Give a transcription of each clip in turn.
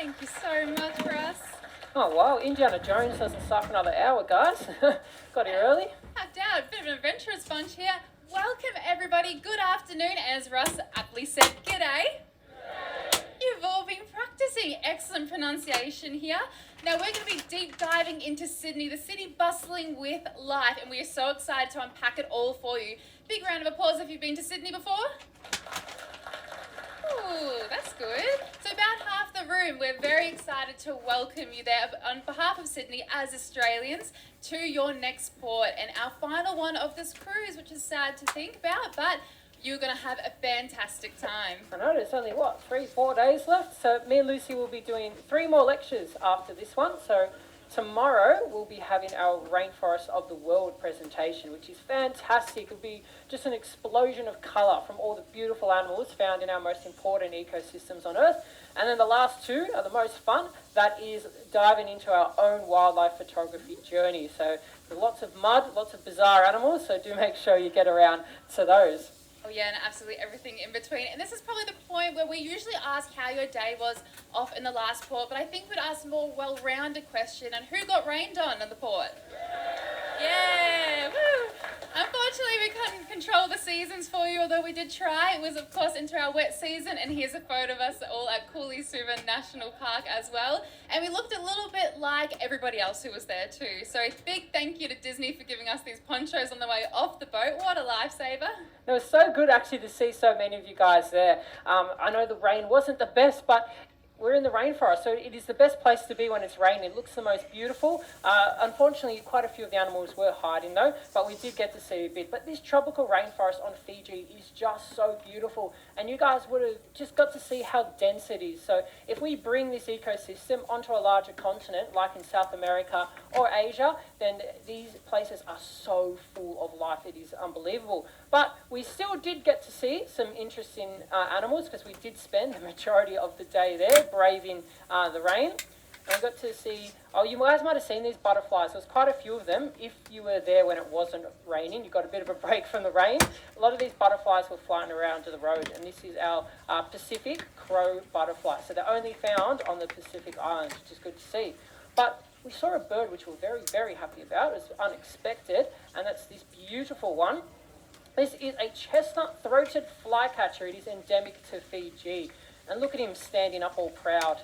Thank you so much, Russ. Oh wow, Indiana Jones doesn't start for another hour, guys. Got here early. How down, a bit of an adventurous bunch here. Welcome everybody, good afternoon, as Russ aptly said, g'day. You've all been practicing excellent pronunciation here. Now we're going to be deep diving into Sydney, the city bustling with life, and we are so excited to unpack it all for you. Big round of applause if you've been to Sydney before. Ooh, that's good. So about half the room, we're very excited to welcome you there on behalf of Sydney as Australians to your next port and our final one of this cruise, which is sad to think about, but you're going to have a fantastic time. I know there's only, 3-4 days left? So me and Lucy will be doing 3 more lectures after this one. So tomorrow we'll be having our Rainforest of the World presentation, which is fantastic. It'll be just an explosion of colour from all the beautiful animals found in our most important ecosystems on Earth. And then the last 2 are the most fun. That is diving into our own wildlife photography journey. So there's lots of mud, lots of bizarre animals, so do make sure you get around to those. Oh yeah, and absolutely everything in between. And this is probably the point where we usually ask how your day was off in the last port, but I think we'd ask a more well-rounded question on who got rained on the port. Yeah, woo! Unfortunately, we couldn't control the seasons for you, although we did try. It was, of course, into our wet season, and here's a photo of us all at Cooley-Suva National Park as well. And we looked a little bit like everybody else who was there too. So a big thank you to Disney for giving us these ponchos on the way off the boat. What a lifesaver. It was so good actually to see so many of you guys there. I know the rain wasn't the best, but we're in the rainforest, so it is the best place to be when it's raining. It looks the most beautiful. Unfortunately, quite a few of the animals were hiding though, but we did get to see a bit. But this tropical rainforest on Fiji is just so beautiful, and you guys would have just got to see how dense it is. So if we bring this ecosystem onto a larger continent, like in South America or Asia, then these places are so full of life. It is unbelievable. But we still did get to see some interesting animals, because we did spend the majority of the day there braving the rain. And we got to see, you guys might have seen these butterflies. There was quite a few of them. If you were there when it wasn't raining, you got a bit of a break from the rain. A lot of these butterflies were flying around to the road, and this is our Pacific crow butterfly. So they're only found on the Pacific Islands, which is good to see. But we saw a bird which we're very, very happy about. It was unexpected, and that's this beautiful one. This is a chestnut-throated flycatcher. It is endemic to Fiji. And look at him standing up all proud.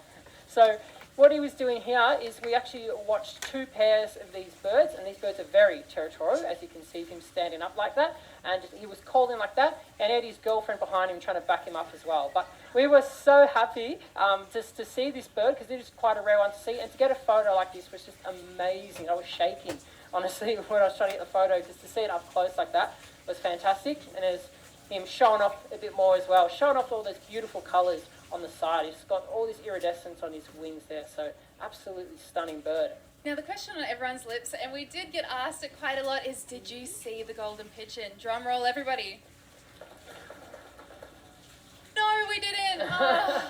So what he was doing here is we actually watched 2 pairs of these birds, and these birds are very territorial, as you can see him standing up like that. And he was calling like that, and he had his girlfriend behind him trying to back him up as well. But we were so happy just to see this bird, because it is quite a rare one to see, and to get a photo like this was just amazing. I was shaking, honestly, when I was trying to get the photo, just to see it up close like that was fantastic. And there's him showing off a bit more as well, showing off all those beautiful colours on the side. He's got all this iridescence on his wings there, so absolutely stunning bird. Now the question on everyone's lips, and we did get asked it quite a lot, is did you see the golden pigeon? Drum roll, everybody. No, we didn't. Oh,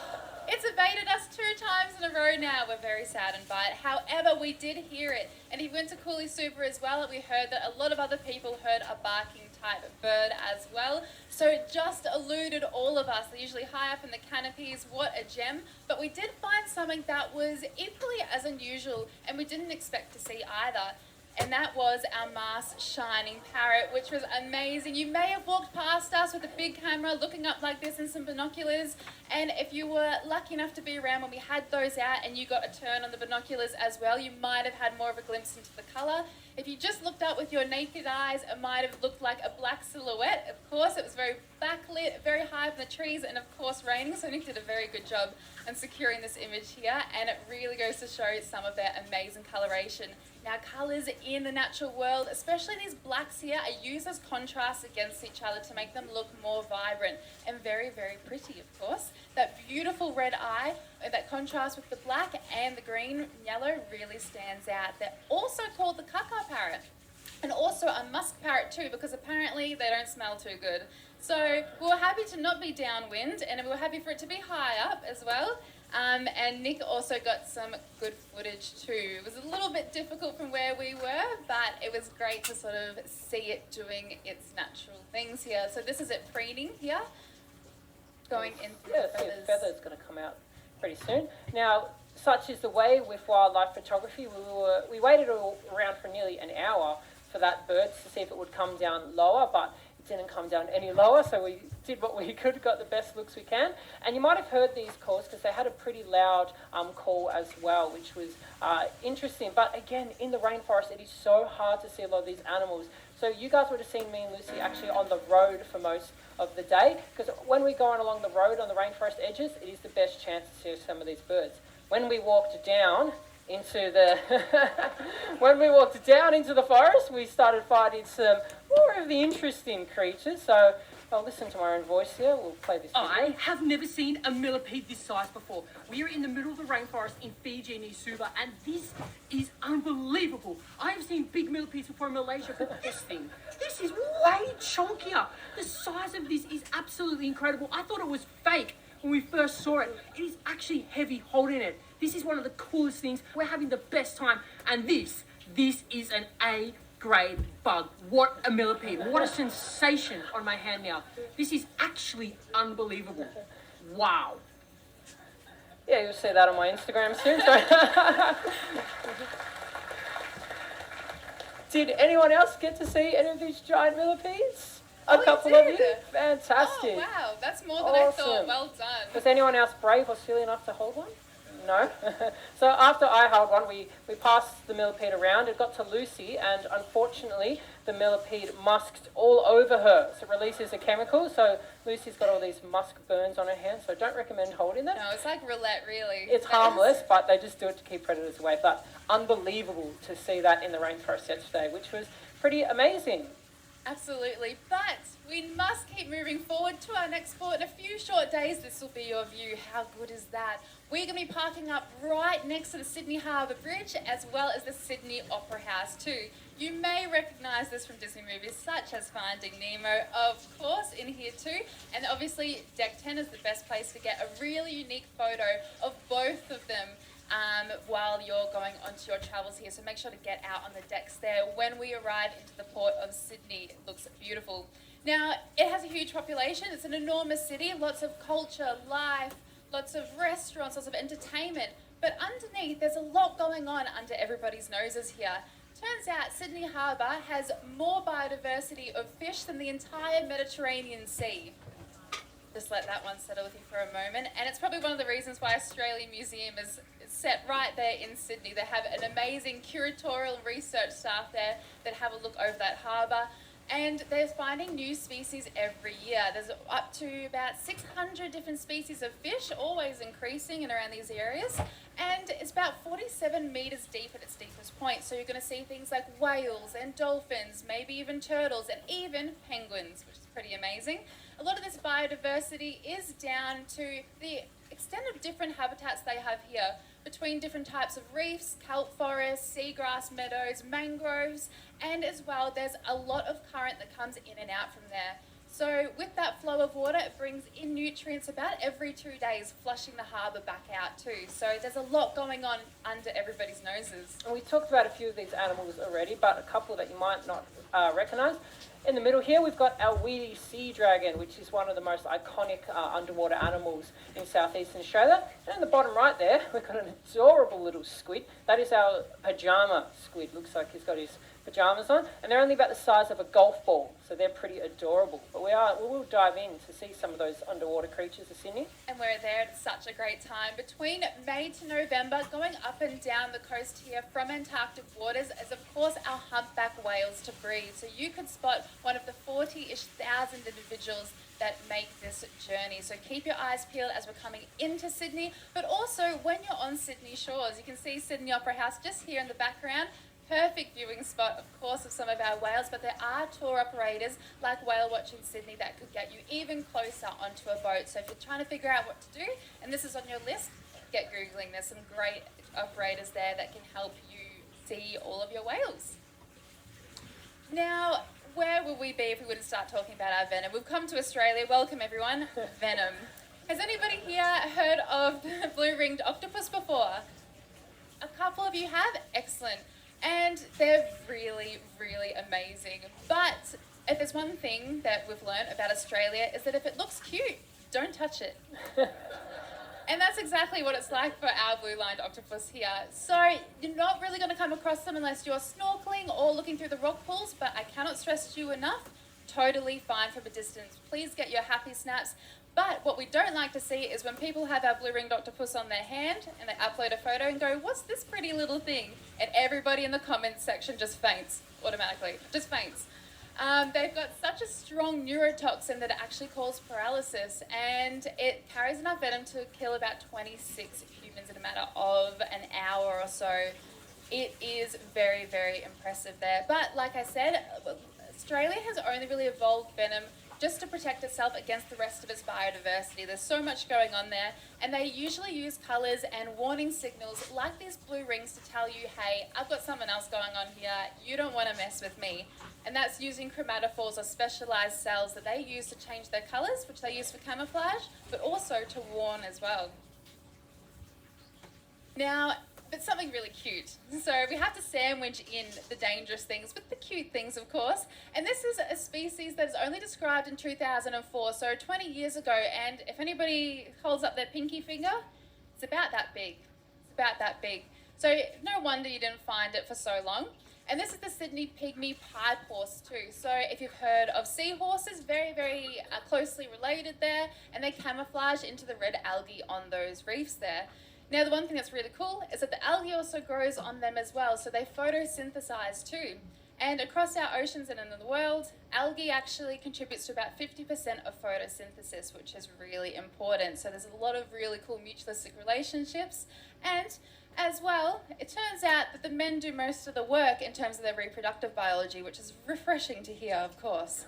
it's evaded us 2 times in a row now. We're very saddened by it. However, we did hear it. And if we went to Cooley-Suva as well, we heard that a lot of other people heard a barking type of bird as well. So it just eluded all of us. They're usually high up in the canopies. What a gem. But we did find something that was equally as unusual, and we didn't expect to see either. And that was our Mars shining parrot, which was amazing. You may have walked past us with a big camera looking up like this and some binoculars, and if you were lucky enough to be around when we had those out and you got a turn on the binoculars as well, you might have had more of a glimpse into the colour. If you just looked up with your naked eyes, it might have looked like a black silhouette. Of course, it was very backlit, very high up in the trees, and of course raining, so Nick did a very good job in securing this image here, and it really goes to show some of their amazing coloration. Now, colours in the natural world, especially these blacks here, are used as contrasts against each other to make them look more vibrant and very, very pretty, of course. That beautiful red eye, that contrast with the black and the green and yellow really stands out. They're also called the kaka parrot, and also a musk parrot too, because apparently they don't smell too good. So we were happy to not be downwind, and we were happy for it to be high up as well. And Nick also got some good footage too. It was a little bit difficult from where we were, but it was great to sort of see it doing its natural things here. So this is it preening here, going in through the feathers. The feather's going to come out pretty soon. Now, such is the way with wildlife photography. We waited around for nearly an hour for that bird to see if it would come down lower, but it didn't come down any lower, so we did what we could, got the best looks we can. And you might have heard these calls because they had a pretty loud call as well, which was interesting. But again, in the rainforest, it is so hard to see a lot of these animals. So you guys would have seen me and Lucy actually on the road for most of the day, because when we go on along the road on the rainforest edges, it is the best chance to see some of these birds. When we walked down into the forest, we started finding some more of the interesting creatures. So I'll listen to my own voice here. We'll play this video. I have never seen a millipede this size before. We are in the middle of the rainforest in Fiji near Suva, and this is unbelievable. I have seen big millipedes before in Malaysia, but this thing, this is way chunkier. The size of this is absolutely incredible. I thought it was fake when we first saw it. It is actually heavy holding it. This is one of the coolest things. We're having the best time, and this is an A-grade bug. What a millipede. What a sensation on my hand now. This is actually unbelievable. Wow. Yeah, you'll see that on my Instagram soon. So. Did anyone else get to see any of these giant millipedes? A couple of you? Fantastic. Oh, wow. That's more than I thought. Well done. Was anyone else brave or silly enough to hold one? No. So after I held one, we passed the millipede around. It got to Lucy, and unfortunately, the millipede musked all over her. So it releases a chemical. So Lucy's got all these musk burns on her hands. So don't recommend holding them. No, it's like roulette, really. It's harmless, but they just do it to keep predators away. But unbelievable to see that in the rainforest yesterday, which was pretty amazing. Absolutely, but we must keep moving forward to our next sport. In a few short days, this will be your view. How good is that? We're going to be parking up right next to the Sydney Harbour Bridge, as well as the Sydney Opera House too. You may recognise this from Disney movies such as Finding Nemo, of course, in here too. And obviously, Deck 10 is the best place to get a really unique photo of both of them while you're going onto your travels here. So make sure to get out on the decks there when we arrive into the port of Sydney. It looks beautiful. Now, it has a huge population. It's an enormous city, lots of culture, life, lots of restaurants, lots of entertainment. But underneath, there's a lot going on under everybody's noses here. Turns out Sydney Harbour has more biodiversity of fish than the entire Mediterranean Sea. Just let that one settle with you for a moment. And it's probably one of the reasons why Australian Museum is set right there in Sydney. They have an amazing curatorial and research staff there that have a look over that harbour. And they're finding new species every year. There's up to about 600 different species of fish, always increasing in around these areas. And it's about 47 metres deep at its deepest point. So you're going to see things like whales and dolphins, maybe even turtles, and even penguins, which is pretty amazing. A lot of this biodiversity is down to the extent of different habitats they have here, between different types of reefs, kelp forests, seagrass meadows, mangroves, and as well there's a lot of current that comes in and out from there. So with that flow of water, it brings in nutrients about every 2 days, flushing the harbour back out too. So there's a lot going on under everybody's noses. And we talked about a few of these animals already, but a couple that you might not recognise. In the middle here, we've got our weedy sea dragon, which is one of the most iconic underwater animals in southeastern Australia. And in the bottom right there, we've got an adorable little squid. That is our pajama squid. Looks like he's got his pajamas on, and they're only about the size of a golf ball, so they're pretty adorable. But we will dive in to see some of those underwater creatures of Sydney. And we're there at such a great time. Between May to November, going up and down the coast here from Antarctic waters is, of course, our humpback whales to breed. So you could spot one of the 40-ish thousand individuals that make this journey. So keep your eyes peeled as we're coming into Sydney, but also when you're on Sydney shores. You can see Sydney Opera House just here in the background. Perfect viewing spot, of course, of some of our whales, but there are tour operators like Whale Watching Sydney that could get you even closer onto a boat. So if you're trying to figure out what to do, and this is on your list, get Googling. There's some great operators there that can help you see all of your whales. Now, where would we be if we wouldn't start talking about our venom? We've come to Australia. Welcome, everyone. Venom. Has anybody here heard of the blue-ringed octopus before? A couple of you have? Excellent. And they're really, really amazing. But if there's one thing that we've learned about Australia is that if it looks cute, don't touch it. And that's exactly what it's like for our blue-lined octopus here. So you're not really going to come across them unless you're snorkeling or looking through the rock pools, but I cannot stress to you enough, totally fine from a distance. Please get your happy snaps. But what we don't like to see is when people have our blue-ringed octopus on their hand and they upload a photo and go, what's this pretty little thing? And everybody in the comments section just faints automatically, just faints. They've got such a strong neurotoxin that it actually causes paralysis, and it carries enough venom to kill about 26 humans in a matter of an hour or so. It is very, very impressive there. But like I said, Australia has only really evolved venom just to protect itself against the rest of its biodiversity. There's so much going on there, and they usually use colours and warning signals like these blue rings to tell you, hey, I've got something else going on here, you don't want to mess with me. And that's using chromatophores or specialised cells that they use to change their colours, which they use for camouflage, but also to warn as well. Now, but something really cute. So we have to sandwich in the dangerous things with the cute things, of course. And this is a species that is only described in 2004, so 20 years ago. And if anybody holds up their pinky finger, it's about that big. It's about that big. So no wonder you didn't find it for so long. And this is the Sydney pygmy pied horse too. So if you've heard of seahorses, very, very closely related there. And they camouflage into the red algae on those reefs there. Now, the one thing that's really cool is that the algae also grows on them as well, so they photosynthesize too. And across our oceans and in the world, algae actually contributes to about 50% of photosynthesis, which is really important. So there's a lot of really cool mutualistic relationships. And as well, it turns out that the men do most of the work in terms of their reproductive biology, which is refreshing to hear, of course.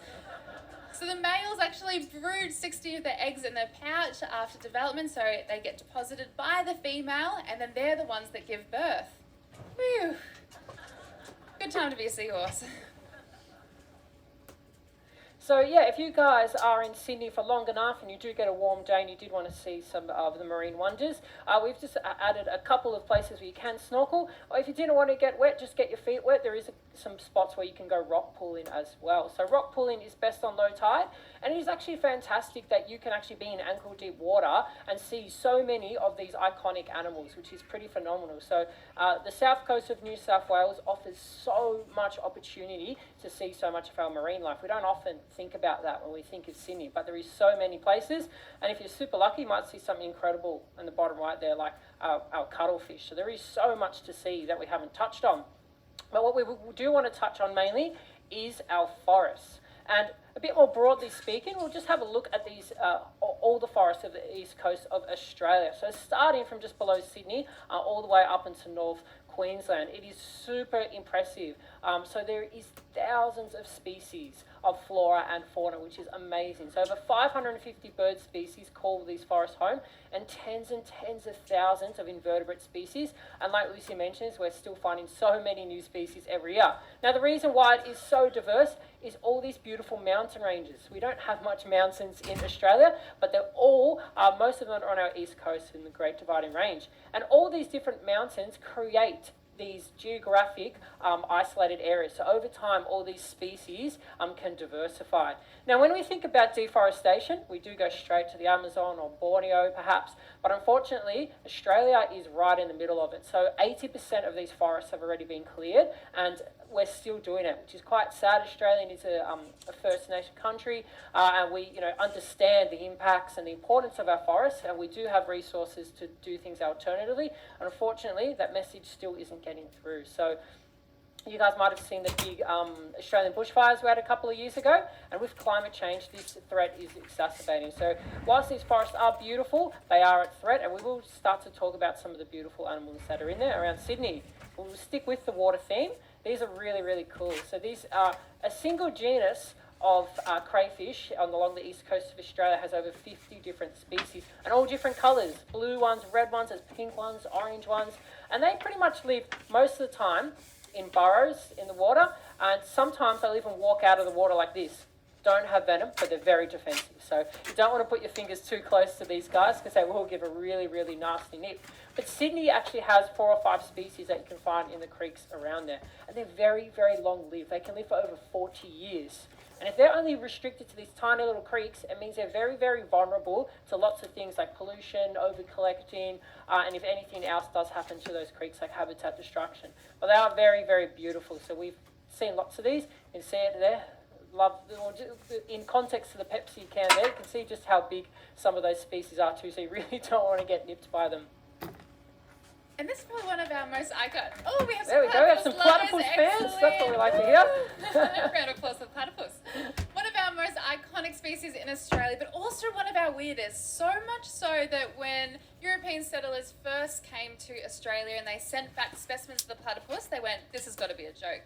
So the males actually brood 60 of their eggs in their pouch after development, so they get deposited by the female, and then they're the ones that give birth. Whew. Good time to be a seahorse. So yeah, if you guys are in Sydney for long enough and you do get a warm day and you did want to see some of the marine wonders, we've just added a couple of places where you can snorkel. Or if you didn't want to get wet, just get your feet wet. There is some spots where you can go rock pooling as well. So rock pooling is best on low tide, and it is actually fantastic that you can actually be in ankle deep water and see so many of these iconic animals, which is pretty phenomenal. So the south coast of New South Wales offers so much opportunity to see so much of our marine life. We don't often think about that when we think of Sydney, but there is so many places, and if you're super lucky, you might see something incredible in the bottom right there, like our cuttlefish. So there is so much to see that we haven't touched on. But what we do want to touch on mainly is our forests. And a bit more broadly speaking, we'll just have a look at these, all the forests of the east coast of Australia. So starting from just below Sydney, all the way up into North Queensland. It is super impressive. So there is thousands of species of flora and fauna, which is amazing. So over 550 bird species call these forests home, and tens of thousands of invertebrate species. And like Lucy mentions, we're still finding so many new species every year. Now, the reason why it is so diverse is all these beautiful mountain ranges. We don't have much mountains in Australia, but they're all, most of them are on our east coast in the Great Dividing Range. And all these different mountains create these geographic isolated areas. So over time, all these species can diversify. Now, when we think about deforestation, we do go straight to the Amazon or Borneo, perhaps. But unfortunately, Australia is right in the middle of it. So 80% of these forests have already been cleared, and we're still doing it, which is quite sad. Australia is a First Nation country, and we understand the impacts and the importance of our forests, and we do have resources to do things alternatively. And unfortunately, that message still isn't getting through. So you guys might have seen the big Australian bushfires we had a couple of years ago, and with climate change, this threat is exacerbating. So whilst these forests are beautiful, they are at threat, and we will start to talk about some of the beautiful animals that are in there around Sydney. We'll stick with the water theme. These are really, really cool. So these are a single genus of crayfish along the east coast of Australia has over 50 different species, and all different colours, blue ones, red ones, there's pink ones, orange ones, and they pretty much live most of the time in burrows in the water, and sometimes they'll even walk out of the water like this. Don't have venom, but they're very defensive. So you don't want to put your fingers too close to these guys because they will give a really, really nasty nip. But Sydney actually has 4 or 5 species that you can find in the creeks around there. And they're very, very long lived. They can live for over 40 years. And if they're only restricted to these tiny little creeks, it means they're very, very vulnerable to lots of things like pollution, over-collecting, and if anything else does happen to those creeks, like habitat destruction. But they are very, very beautiful. So we've seen lots of these. You can see it there. Love, in context to the Pepsi can there, you can see just how big some of those species are too, so you really don't want to get nipped by them. And this is probably one of our most iconic. Oh, we have some There we go, we have some platypus platypus lovers. fans. That's what we like to hear. Round of applause for platypus. One of our most iconic species in Australia, but also one of our weirdest. So much so that when European settlers first came to Australia and they sent back specimens of the platypus, they went, "This has got to be a joke."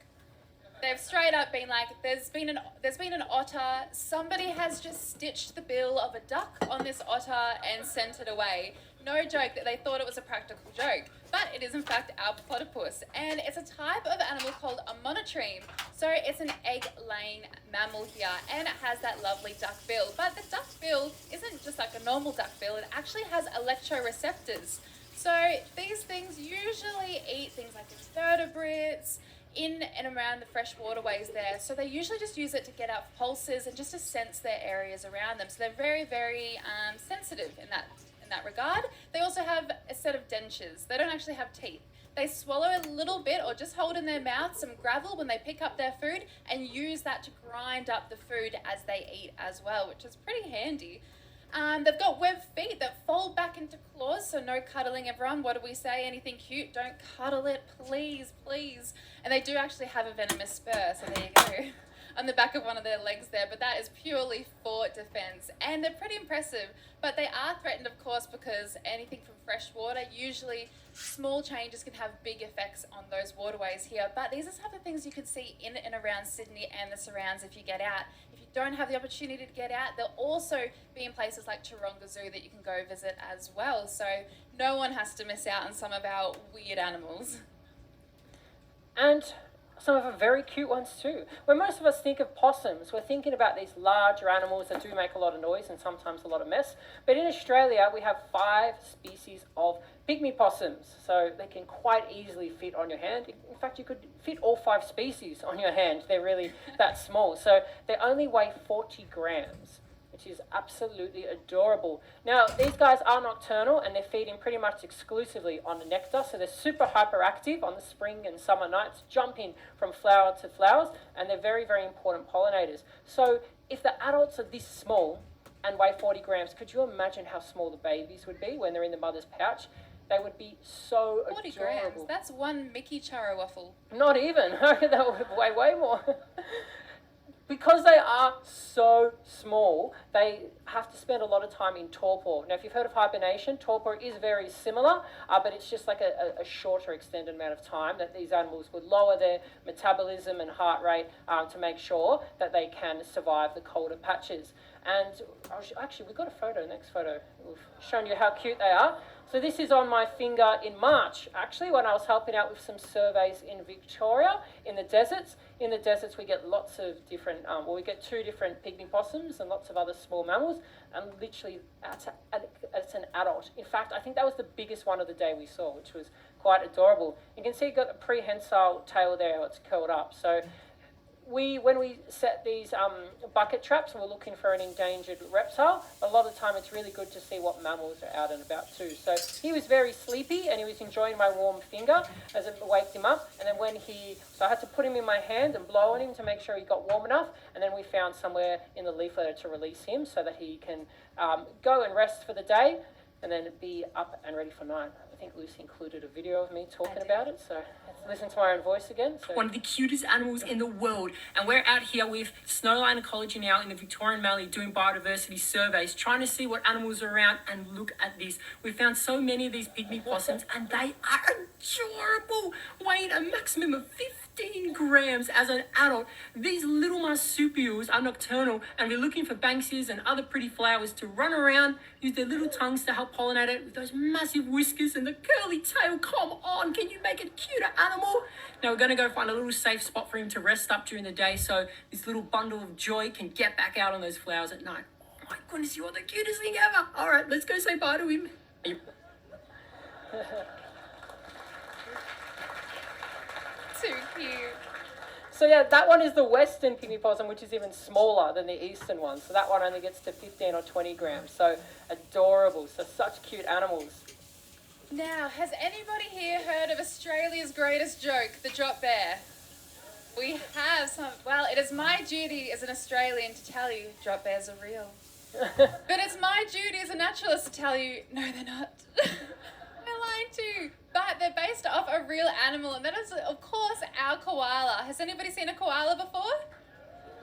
They've straight up been like, there's been an otter, somebody has just stitched the bill of a duck on this otter and sent it away. No joke that they thought it was a practical joke, but it is in fact our platypus, and it's a type of animal called a monotreme. So it's an egg-laying mammal here, and it has that lovely duck bill. But the duck bill isn't just like a normal duck bill, it actually has electroreceptors. So these things usually eat things like invertebrates, in and around the fresh waterways there. So they usually just use it to get out pulses and just to sense their areas around them. So they're very, very sensitive in that regard. They also have a set of dentures. They don't actually have teeth. They swallow a little bit or just hold in their mouth some gravel when they pick up their food and use that to grind up the food as they eat as well, which is pretty handy. They've got webbed feet that fold back into claws, so no cuddling, everyone. What do we say? Anything cute? Don't cuddle it, please, please. And they do actually have a venomous spur, so there you go. On the back of one of their legs there, but that is purely for defense. And they're pretty impressive, but they are threatened, of course, because anything from fresh water, usually small changes can have big effects on those waterways here. But these are some of the things you can see in and around Sydney and the surrounds if you get out. If you don't have the opportunity to get out, they'll also be in places like Taronga Zoo that you can go visit as well. So no one has to miss out on some of our weird animals. And some of the very cute ones too. When most of us think of possums, we're thinking about these larger animals that do make a lot of noise and sometimes a lot of mess. But in Australia, we have 5 species of pygmy possums. So they can quite easily fit on your hand. In fact, you could fit all 5 species on your hand. They're really that small. So they only weigh 40 grams. Which is absolutely adorable. Now, these guys are nocturnal and they're feeding pretty much exclusively on the nectar, so they're super hyperactive on the spring and summer nights, jumping from flower to flowers, and they're very, very important pollinators. So if the adults are this small and weigh 40 grams, could you imagine how small the babies would be when they're in the mother's pouch? They would be so 40 adorable. grams, that's one Mickey Churro waffle. Not even, that would weigh way more. Because they are so small, they have to spend a lot of time in torpor. Now, if you've heard of hibernation, torpor is very similar, but it's just like a shorter extended amount of time that these animals would lower their metabolism and heart rate to make sure that they can survive the colder patches. And actually, we've got a photo, next photo. We've shown you how cute they are. So this is on my finger in March, actually, when I was helping out with some surveys in Victoria, in the deserts. In the deserts, we get lots of different, we get 2 different pygmy possums and lots of other small mammals, and literally, it's an adult. In fact, I think that was the biggest one of the day we saw, which was quite adorable. You can see it's got a prehensile tail there, it's curled up. So when we set these bucket traps, we're looking for an endangered reptile. A lot of the time it's really good to see what mammals are out and about too. So he was very sleepy and he was enjoying my warm finger as it waked him up. And then so I had to put him in my hand and blow on him to make sure he got warm enough. And then we found somewhere in the leaf litter to release him so that he can go and rest for the day and then be up and ready for night. I think Lucy included a video of me talking about it, so let's listen to my own voice again. So. One of the cutest animals in the world, and we're out here with Snowline Ecology now in the Victorian Mallee doing biodiversity surveys, trying to see what animals are around, and look at this. We found so many of these pygmy possums, and they are adorable, weighing a maximum of 15 grams as an adult. These little marsupials are nocturnal, and we're looking for banksias and other pretty flowers to run around, use their little tongues to help pollinate it with those massive whiskers and the curly tail. Come on, can you make a cuter animal? Now we're going to go find a little safe spot for him to rest up during the day so this little bundle of joy can get back out on those flowers at night. Oh my goodness, you are the cutest thing ever. All right, let's go say bye to him. Too cute. So yeah, that one is the western pygmy possum, which is even smaller than the eastern one. So that one only gets to 15 or 20 grams. So adorable. So such cute animals. Now, has anybody here heard of Australia's greatest joke, the drop bear? We have some. Well, it is my duty as an Australian to tell you drop bears are real. But it's my duty as a naturalist to tell you, no, they're not. They're lying too. But they're based off a real animal, and that is, of course, our koala. Has anybody seen a koala before?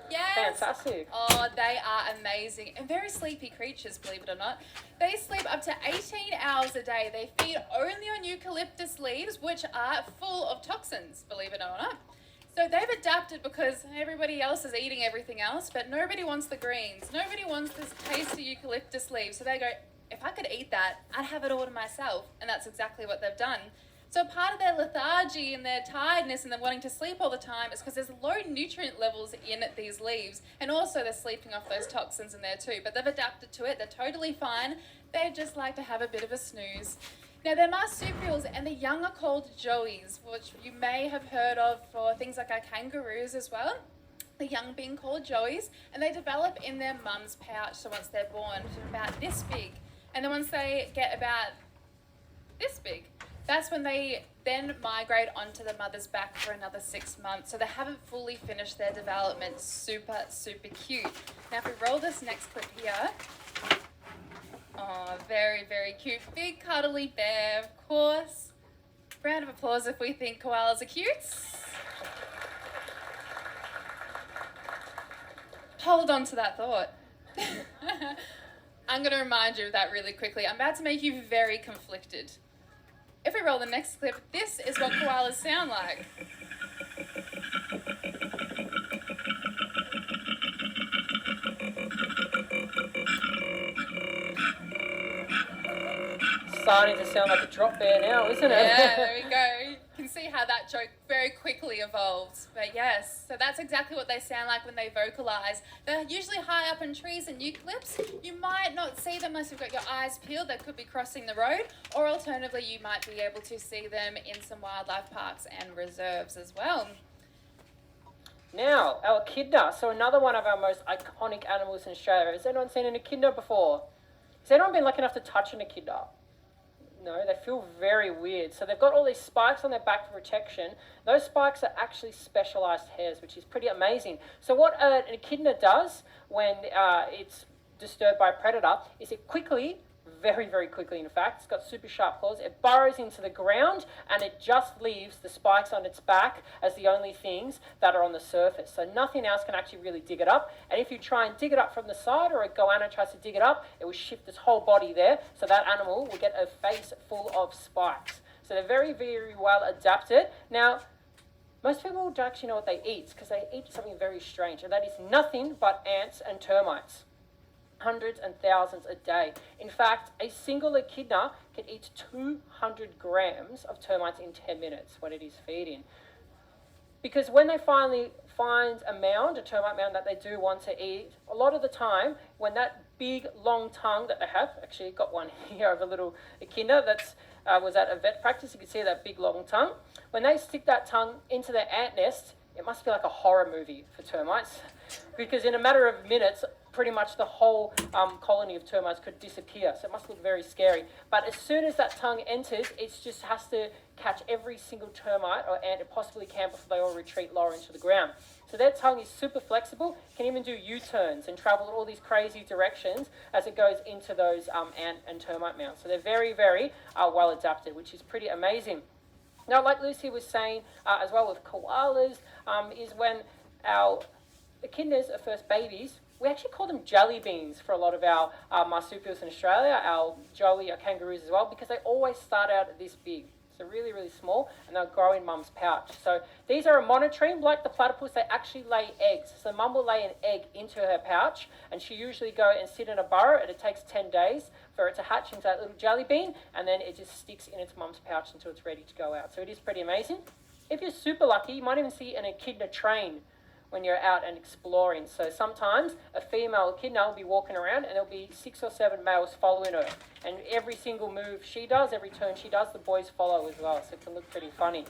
Yes. Fantastic. Oh, they are amazing and very sleepy creatures, believe it or not. They sleep up to 18 hours a day. They feed only on eucalyptus leaves, which are full of toxins, believe it or not. So they've adapted because everybody else is eating everything else, but nobody wants the greens. Nobody wants this tasty eucalyptus leaf. So they go, if I could eat that, I'd have it all to myself. And that's exactly what they've done. So part of their lethargy and their tiredness and them wanting to sleep all the time is because there's low nutrient levels in these leaves. And also they're sleeping off those toxins in there too. But they've adapted to it. They're totally fine. They just like to have a bit of a snooze. Now, they're marsupials, and the young are called joeys, which you may have heard of for things like our kangaroos as well. The young being called joeys, and they develop in their mum's pouch. So once they're born, they're about this big. And then once they get about this big, that's when they then migrate onto the mother's back for another 6 months. So they haven't fully finished their development. Super, super cute. Now, if we roll this next clip here. Oh, very, very cute. Big cuddly bear, of course. Round of applause if we think koalas are cute. Hold on to that thought. I'm going to remind you of that really quickly. I'm about to make you very conflicted. If we roll the next clip, this is what koalas sound like. Starting to sound like a drop bear now, isn't it? Yeah, there we go. You can see how that joke very quickly evolved. But yes, so that's exactly what they sound like when they vocalize. They're usually high up in trees and eucalypts. You might not see them unless you've got your eyes peeled. They could be crossing the road. Or alternatively, you might be able to see them in some wildlife parks and reserves as well. Now, our echidna. So another one of our most iconic animals in Australia. Has anyone seen an echidna before? Has anyone been lucky enough to touch an echidna? No, they feel very weird. So they've got all these spikes on their back for protection. Those spikes are actually specialized hairs, which is pretty amazing. So what an echidna does when it's disturbed by a predator is it quickly, very, very quickly in fact, it's got super sharp claws, it burrows into the ground and it just leaves the spikes on its back as the only things that are on the surface. So nothing else can actually really dig it up. And if you try and dig it up from the side, or a goanna tries to dig it up, it will shift its whole body there. So that animal will get a face full of spikes. So they're very, very well adapted. Now, most people don't actually know what they eat because they eat something very strange, and that is nothing but ants and termites. Hundreds and thousands a day. In fact, a single echidna can eat 200 grams of termites in 10 minutes when it is feeding. Because when they finally find a mound, a termite mound that they do want to eat, a lot of the time, when that big long tongue that they have, actually got one here of a little echidna that was at a vet practice, you can see that big long tongue. When they stick that tongue into their ant nest, it must be like a horror movie for termites, because in a matter of minutes, pretty much the whole colony of termites could disappear. So it must look very scary. But as soon as that tongue enters, it just has to catch every single termite or ant it possibly can before they all retreat lower into the ground. So their tongue is super flexible, can even do U-turns and travel all these crazy directions as it goes into those ant and termite mounds. So they're very, very well adapted, which is pretty amazing. Now, like Lucy was saying as well with koalas, is when our echidnas are first babies, we actually call them jelly beans for a lot of our marsupials in Australia, our joey, our kangaroos as well, because they always start out this big. So really, really small, and they'll grow in mum's pouch. So these are a monotremes, like the platypus, they actually lay eggs. So mum will lay an egg into her pouch, and she usually go and sit in a burrow, and it takes 10 days for it to hatch into that little jelly bean, and then it just sticks in its mum's pouch until it's ready to go out. So it is pretty amazing. If you're super lucky, you might even see an echidna train when you're out and exploring. So sometimes a female echidna will be walking around and there'll be 6 or 7 males following her. And every single move she does, every turn she does, the boys follow as well. So it can look pretty funny.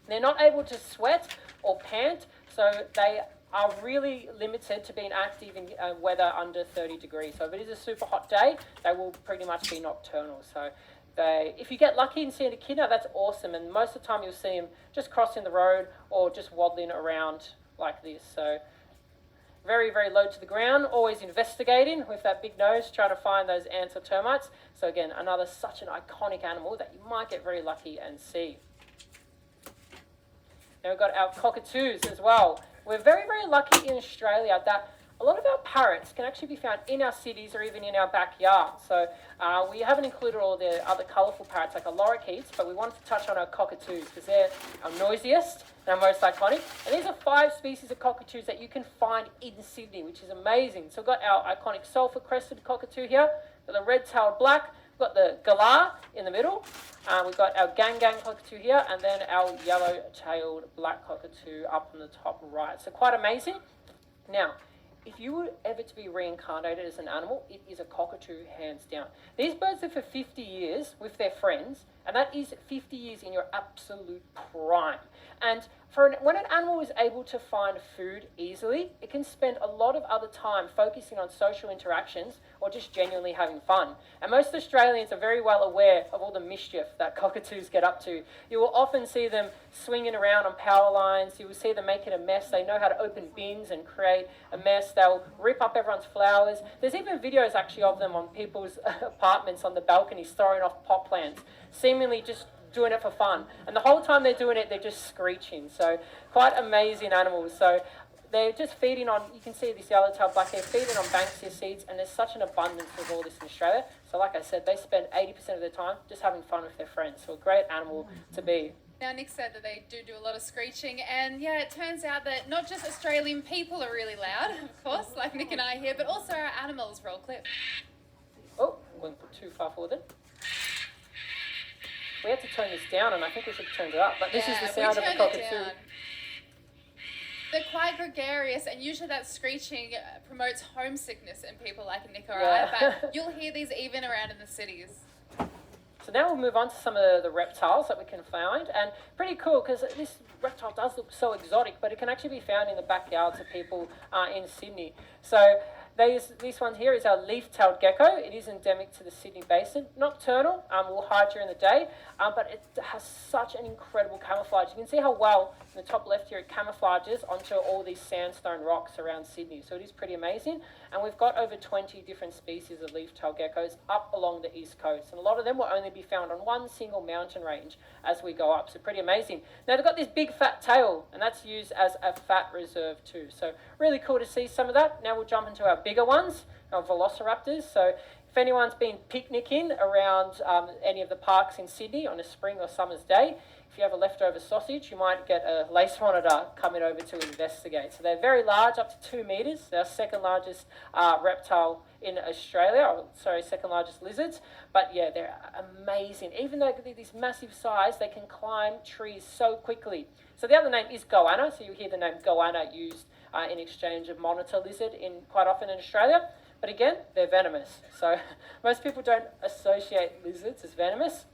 They're not able to sweat or pant, so they are really limited to being active in weather under 30 degrees. So if it is a super hot day, they will pretty much be nocturnal. So if you get lucky and see an echidna, that's awesome. And most of the time you'll see them just crossing the road or just waddling around like this. So very, very low to the ground, always investigating with that big nose, trying to find those ants or termites. So again, another such an iconic animal that you might get very lucky and see. Now we've got our cockatoos as well. We're very, very lucky in Australia that a lot of our parrots can actually be found in our cities or even in our backyard. So we haven't included all the other colourful parrots like our lorikeets, but we wanted to touch on our cockatoos because they're our noisiest and our most iconic. And these are 5 species of cockatoos that you can find in Sydney, which is amazing. So we've got our iconic sulphur-crested cockatoo here, we've got the red-tailed black, we've got the galah in the middle, we've got our gang cockatoo here, and then our yellow-tailed black cockatoo up on the top right. So quite amazing. Now, if you were ever to be reincarnated as an animal, it is a cockatoo, hands down. These birds live for 50 years with their friends, and that is 50 years in your absolute prime. And when an animal is able to find food easily, it can spend a lot of other time focusing on social interactions or just genuinely having fun. And most Australians are very well aware of all the mischief that cockatoos get up to. You will often see them swinging around on power lines. You will see them making a mess. They know how to open bins and create a mess. They'll rip up everyone's flowers. There's even videos actually of them on people's apartments on the balconies throwing off pot plants, seemingly just doing it for fun. And the whole time they're doing it, they're just screeching. So quite amazing animals. So they're just feeding on, you can see this yellow-tailed black, they're feeding on banksia seeds, and there's such an abundance of all this in Australia. So like I said, they spend 80% of their time just having fun with their friends. So a great animal to be. Now, Nick said that they do a lot of screeching, and yeah, it turns out that not just Australian people are really loud, of course, like Nick and I here, but also our animals. Roll clip. Oh, I'm going too far forward then. We had to turn this down, and I think we should have turned it up, but this is the sound of a cockatoo. They're quite gregarious, and usually that screeching promotes homesickness in people like Nick or Yeah. I, but you'll hear these even around in the cities. So now we'll move on to some of the reptiles that we can find, and pretty cool because this reptile does look so exotic, but it can actually be found in the backyards of people in Sydney. So this one here is our leaf-tailed gecko. It is endemic to the Sydney Basin. Nocturnal, will hide during the day, but it has such an incredible camouflage. You can see how well in the top left here it camouflages onto all these sandstone rocks around Sydney. So it is pretty amazing. And we've got over 20 different species of leaf-tailed geckos up along the east coast. And a lot of them will only be found on one single mountain range as we go up. So pretty amazing. Now they've got this big fat tail, and that's used as a fat reserve too. So really cool to see some of that. Now we'll jump into our bigger ones, our velociraptors. So if anyone's been picnicking around any of the parks in Sydney on a spring or summer's day, if you have a leftover sausage, you might get a lace monitor coming over to investigate. So they're very large, up to 2 meters. They're our second largest reptile in Australia, second largest lizards. But yeah, they're amazing. Even though they're this massive size, they can climb trees so quickly. So the other name is goanna. So you hear the name goanna used in exchange of monitor lizard quite often in Australia. But again, they're venomous. So most people don't associate lizards as venomous.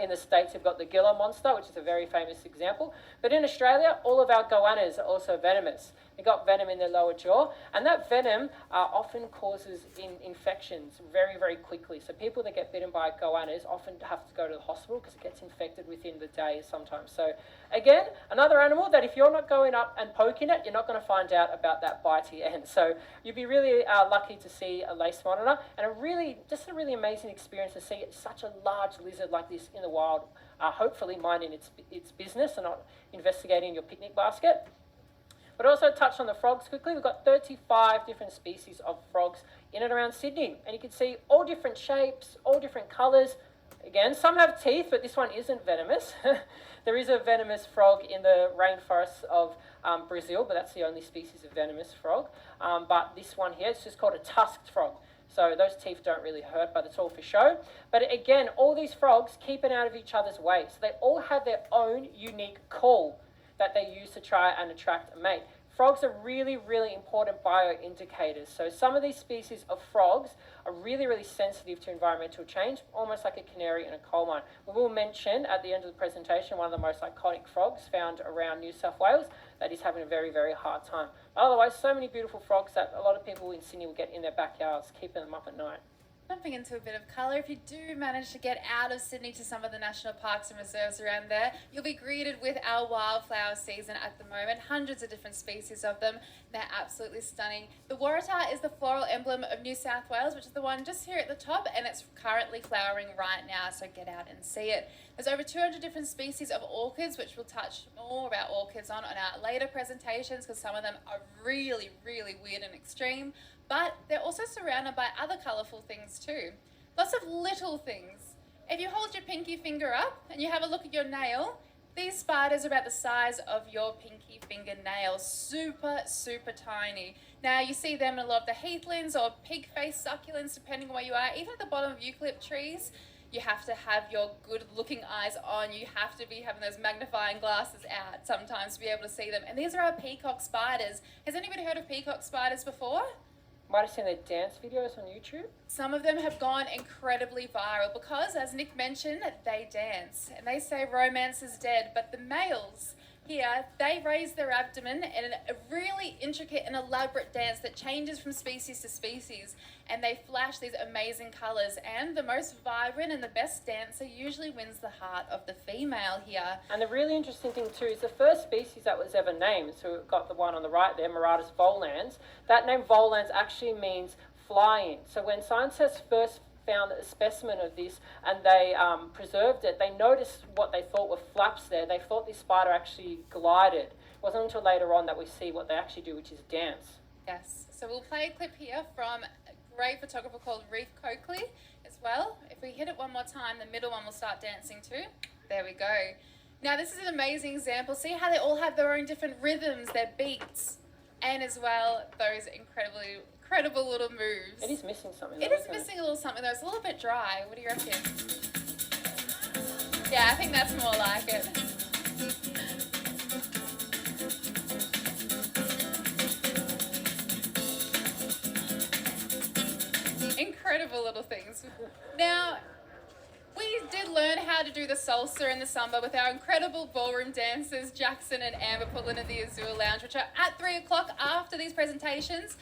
In the States, you've got the Gila monster, which is a very famous example. But in Australia, all of our goannas are also venomous. They've got venom in their lower jaw, and that venom often causes infections very, very quickly. So people that get bitten by goannas often have to go to the hospital because it gets infected within the day sometimes. So again, another animal that if you're not going up and poking it, you're not going to find out about that bitey end. So you'd be really lucky to see a lace monitor, and a really amazing experience to see such a large lizard like this in the wild, hopefully minding its business and not investigating your picnic basket. But also touch on the frogs quickly. We've got 35 different species of frogs in and around Sydney. And you can see all different shapes, all different colours. Again, some have teeth, but this one isn't venomous. There is a venomous frog in the rainforests of Brazil, but that's the only species of venomous frog. But this one here, it's just called a tusked frog. So those teeth don't really hurt, but it's all for show. But again, all these frogs keep it out of each other's way. So they all have their own unique call that they use to try and attract a mate. Frogs are really, really important bioindicators. So some of these species of frogs are really, really sensitive to environmental change, almost like a canary in a coal mine. We will mention at the end of the presentation one of the most iconic frogs found around New South Wales that is having a very, very hard time. Otherwise, so many beautiful frogs that a lot of people in Sydney will get in their backyards, keeping them up at night. Jumping into a bit of colour, if you do manage to get out of Sydney to some of the national parks and reserves around there, you'll be greeted with our wildflower season at the moment. Hundreds of different species of them. They're absolutely stunning. The waratah is the floral emblem of New South Wales, which is the one just here at the top, and it's currently flowering right now, so get out and see it. There's over 200 different species of orchids, which we'll touch more about orchids on our later presentations, because some of them are really, really weird and extreme. But they're also surrounded by other colourful things too. Lots of little things. If you hold your pinky finger up and you have a look at your nail, these spiders are about the size of your pinky fingernail. Super, super tiny. Now you see them in a lot of the heathlands or pig-faced succulents, depending on where you are. Even at the bottom of eucalypt trees, you have to have your good-looking eyes on. You have to be having those magnifying glasses out sometimes to be able to see them. And these are our peacock spiders. Has anybody heard of peacock spiders before? Might have seen their dance videos on YouTube. Some of them have gone incredibly viral because, as Nick mentioned, they dance. And they say romance is dead, but the males here, they raise their abdomen in a really intricate and elaborate dance that changes from species to species, and they flash these amazing colours, and the most vibrant and the best dancer usually wins the heart of the female here. And the really interesting thing too is the first species that was ever named, so we've got the one on the right there, Muratus volans, that name volans actually means flying. So when scientists first found a specimen of this and they preserved it, they noticed what they thought were flaps there. They thought this spider actually glided. It wasn't until later on that we see what they actually do, which is dance. Yes, so we'll play a clip here from a great photographer called Reef Coakley as well. If we hit it one more time, the middle one will start dancing too. There we go. Now this is an amazing example. See how they all have their own different rhythms, their beats, and as well those incredible little moves. It is missing something. It is missing a little something though. It's a little bit dry. What do you reckon? Yeah, I think that's more like it. Incredible little things. Now, we did learn how to do the salsa and the samba with our incredible ballroom dancers, Jackson and Amber Putlin of the Azure Lounge, which are at 3 o'clock after these presentations.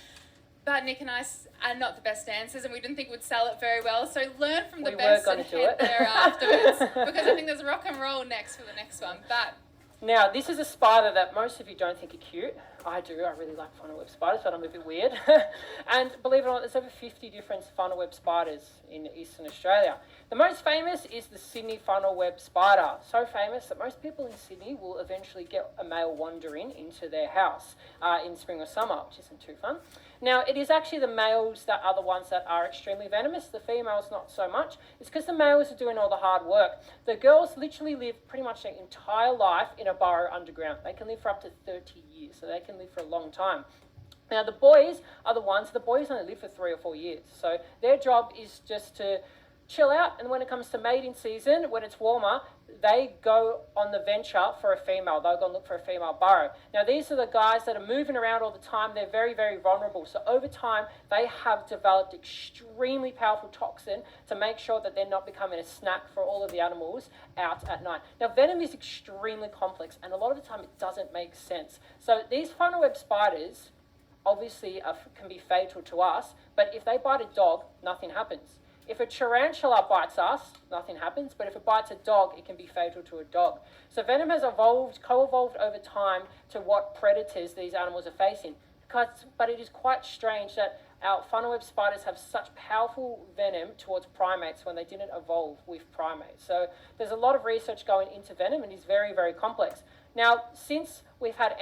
But Nick and I are not the best dancers, and we didn't think we'd sell it very well. So learn from the best and head there afterwards, because I think there's rock and roll next for the next one. But now, this is a spider that most of you don't think are cute. I do. I really like funnel web spiders, but I'm a bit weird. And believe it or not, there's over 50 different funnel web spiders in Eastern Australia. The most famous is the Sydney funnel web spider. So famous that most people in Sydney will eventually get a male wandering into their house in spring or summer, which isn't too fun. Now, it is actually the males that are the ones that are extremely venomous. The females, not so much. It's because the males are doing all the hard work. The girls literally live pretty much their entire life in a burrow underground. They can live for up to 30 years, so they can live for a long time. Now, the boys are the boys only live for 3 or 4 years. So their job is just to chill out, and when it comes to mating season, when it's warmer, they go on the venture for a female. They'll go and look for a female burrow. Now, these are the guys that are moving around all the time. They're very, very vulnerable. So over time, they have developed extremely powerful toxin to make sure that they're not becoming a snack for all of the animals out at night. Now, venom is extremely complex, and a lot of the time it doesn't make sense. So these funnel web spiders obviously can be fatal to us, but if they bite a dog, nothing happens. If a tarantula bites us, nothing happens, but if it bites a dog, it can be fatal to a dog. So venom has co-evolved over time to what predators these animals are facing. But it is quite strange that our funnel web spiders have such powerful venom towards primates when they didn't evolve with primates. So there's a lot of research going into venom, and it's very, very complex. Now, since we've had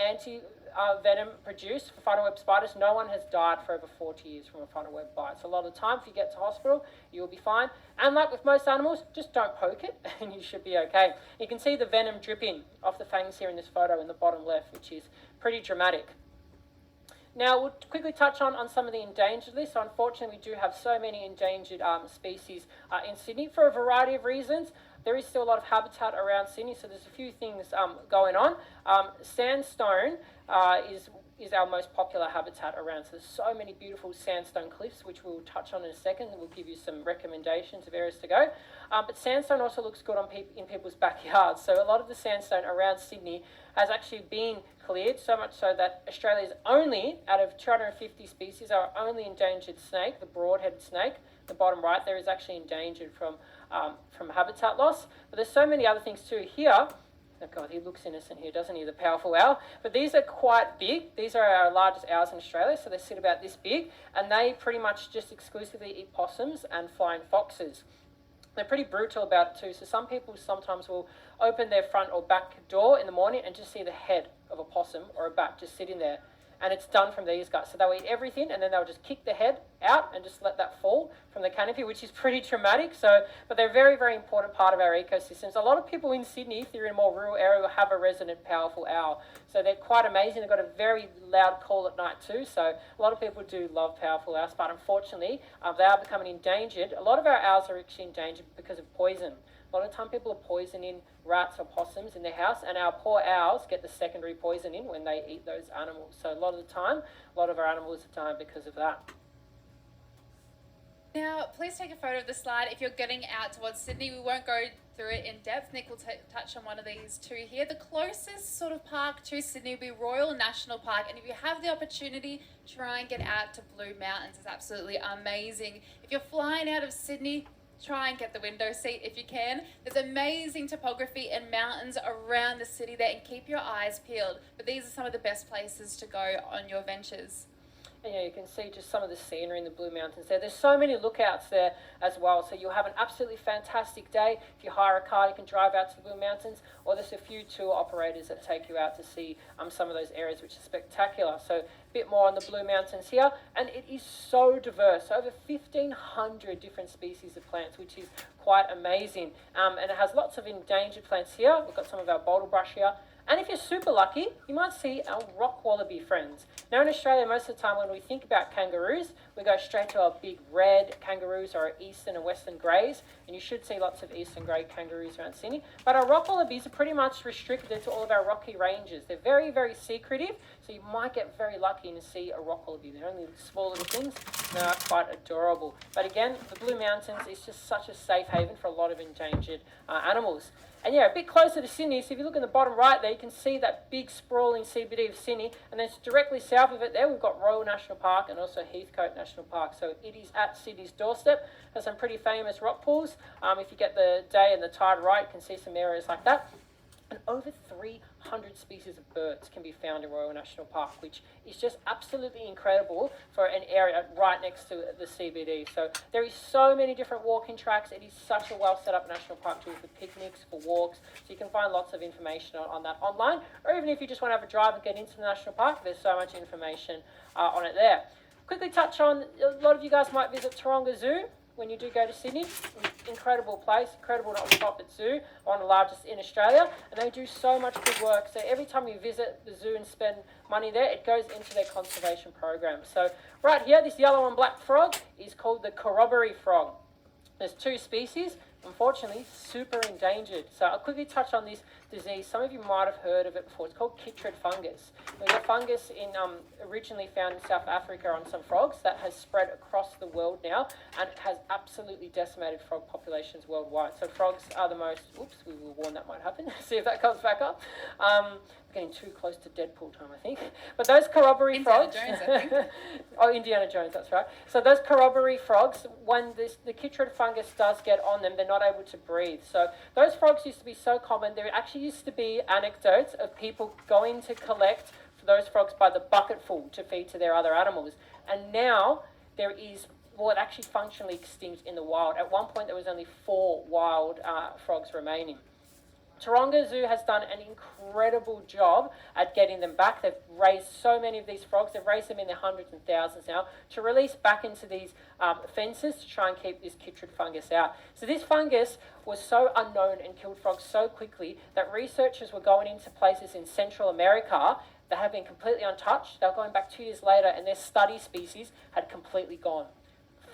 venom produced for funnel web spiders, no one has died for over 40 years from a funnel web bite. So a lot of the time, if you get to hospital, you'll be fine. And like with most animals, just don't poke it and you should be okay. You can see the venom dripping off the fangs here in this photo in the bottom left, which is pretty dramatic. Now, we'll quickly touch on some of the endangered list. So unfortunately, we do have so many endangered species in Sydney for a variety of reasons. There is still a lot of habitat around Sydney, so there's a few things going on. Sandstone is is our most popular habitat around. So there's so many beautiful sandstone cliffs, which we'll touch on in a second. We'll give you some recommendations of areas to go. But sandstone also looks good in people's backyards. So a lot of the sandstone around Sydney has actually been cleared, so much so that Australia's only, out of 250 species, our only endangered snake, the broad-headed snake, the bottom right there, is actually endangered from habitat loss. But there's so many other things too. Here, oh God, he looks innocent here, doesn't he, the powerful owl? But these are quite big. These are our largest owls in Australia, so they sit about this big, and they pretty much just exclusively eat possums and flying foxes. They're pretty brutal about it too, so some people sometimes will open their front or back door in the morning and just see the head of a possum or a bat just sitting there. And it's done from these guys. So they'll eat everything, and then they'll just kick the head out and just let that fall from the canopy, which is pretty traumatic. But they're a very, very important part of our ecosystems. A lot of people in Sydney, if you're in a more rural area, will have a resident powerful owl. So they're quite amazing. They've got a very loud call at night too. So a lot of people do love powerful owls, but unfortunately, they are becoming endangered. A lot of our owls are actually endangered because of poison. A lot of time people are poisoning rats or possums in their house, and our poor owls get the secondary poisoning when they eat those animals. So a lot of the time, a lot of our animals are dying because of that. Now, please take a photo of the slide. If you're getting out towards Sydney, we won't go through it in depth. Nick will touch on one of these two here. The closest sort of park to Sydney will be Royal National Park, and if you have the opportunity, try and get out to Blue Mountains. It's absolutely amazing. If you're flying out of Sydney, try and get the window seat if you can. There's amazing topography and mountains around the city there, and keep your eyes peeled. But these are some of the best places to go on your ventures. And yeah, you can see just some of the scenery in the Blue Mountains there. There's so many lookouts there as well, so you'll have an absolutely fantastic day. If you hire a car, you can drive out to the Blue Mountains, or there's a few tour operators that take you out to see some of those areas, which are spectacular. So a bit more on the Blue Mountains here, and it is so diverse. Over 1,500 different species of plants, which is quite amazing. And it has lots of endangered plants here. We've got some of our bottlebrush here. And if you're super lucky, you might see our rock wallaby friends. Now in Australia, most of the time when we think about kangaroos, we go straight to our big red kangaroos or our eastern and western greys, and you should see lots of eastern grey kangaroos around Sydney. But our rock wallabies are pretty much restricted to all of our rocky ranges. They're very, very secretive, so you might get very lucky and see a rock wallaby. They're only small little things, and they are quite adorable. But again, the Blue Mountains is just such a safe haven for a lot of endangered animals. And yeah, a bit closer to Sydney, so if you look in the bottom right there, you can see that big sprawling CBD of Sydney, and then directly south of it there, we've got Royal National Park and also Heathcote National Park. So it is at Sydney's doorstep. There's some pretty famous rock pools. If you get the day and the tide right, you can see some areas like that. And over 300 species of birds can be found in Royal National Park, which is just absolutely incredible for an area right next to the CBD. So there is so many different walking tracks. It is such a well set up national park too, for picnics, for walks. So you can find lots of information on that online, or even if you just want to have a drive and get into the national park, there's so much information on it there. Quickly touch on, a lot of you guys might visit Taronga Zoo when you do go to Sydney. Incredible place, incredible not-for-profit zoo, one of the largest in Australia, and they do so much good work. So every time you visit the zoo and spend money there, it goes into their conservation program. So right here, this yellow and black frog is called the corroboree frog. There's two species, unfortunately, super endangered. So I'll quickly touch on this disease. Some of you might have heard of it before. It's called chytrid fungus. There's a fungus originally found in South Africa on some frogs that has spread across the world now, and it has absolutely decimated frog populations worldwide. So frogs are the most, oops, we were warned that might happen. See if that comes back up. Getting too close to Deadpool time, I think. But those corroboree frogs... Jones, I think. Oh, Indiana Jones, that's right. So those corroboree frogs, when the chytrid fungus does get on them, they're not able to breathe. So those frogs used to be so common. There actually used to be anecdotes of people going to collect those frogs by the bucketful to feed to their other animals. And now there is... well, it actually functionally extinct in the wild. At one point, there was only 4 wild frogs remaining. Taronga Zoo has done an incredible job at getting them back. They've raised so many of these frogs. They've raised them in the hundreds and thousands now to release back into these fences to try and keep this chytrid fungus out. So this fungus was so unknown and killed frogs so quickly that researchers were going into places in Central America that have been completely untouched. They were going back 2 years later, and their study species had completely gone.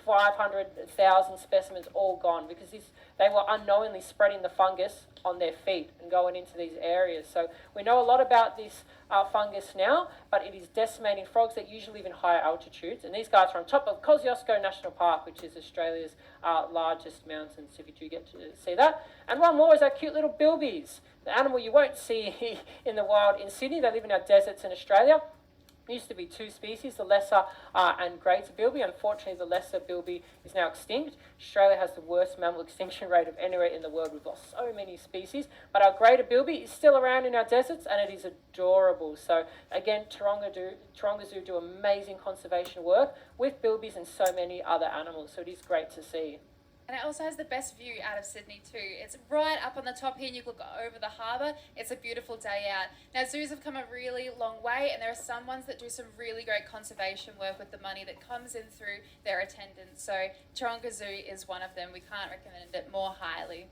500,000 specimens all gone, because this they were unknowingly spreading the fungus on their feet and going into these areas. So we know a lot about this fungus now, but it is decimating frogs that usually live in higher altitudes. And these guys are on top of Kosciuszko National Park, which is Australia's largest mountains, if you do get to see that. And one more is our cute little bilbies, the animal you won't see in the wild in Sydney. They live in our deserts in Australia. There used to be two species, the lesser and greater bilby. Unfortunately, the lesser bilby is now extinct. Australia has the worst mammal extinction rate of anywhere in the world. We've lost so many species. But our greater bilby is still around in our deserts, and it is adorable. So again, Taronga Zoo do amazing conservation work with bilbies and so many other animals. So it is great to see. And it also has the best view out of Sydney too. It's right up on the top here and you look over the harbour. It's a beautiful day out. Now zoos have come a really long way, and there are some ones that do some really great conservation work with the money that comes in through their attendance. So Taronga Zoo is one of them. We can't recommend it more highly.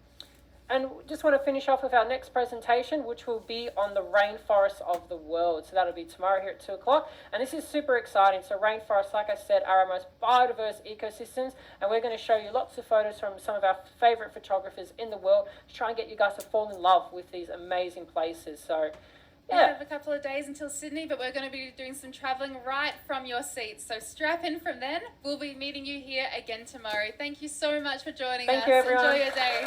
And just want to finish off with our next presentation, which will be on the rainforests of the world. So that'll be tomorrow here at 2 o'clock. And this is super exciting. So rainforests, like I said, are our most biodiverse ecosystems. And we're going to show you lots of photos from some of our favourite photographers in the world to try and get you guys to fall in love with these amazing places. So We have a couple of days until Sydney, but we're going to be doing some travelling right from your seats. So strap in from then. We'll be meeting you here again tomorrow. Thank you so much for joining us. Thank you, everyone. Enjoy your day.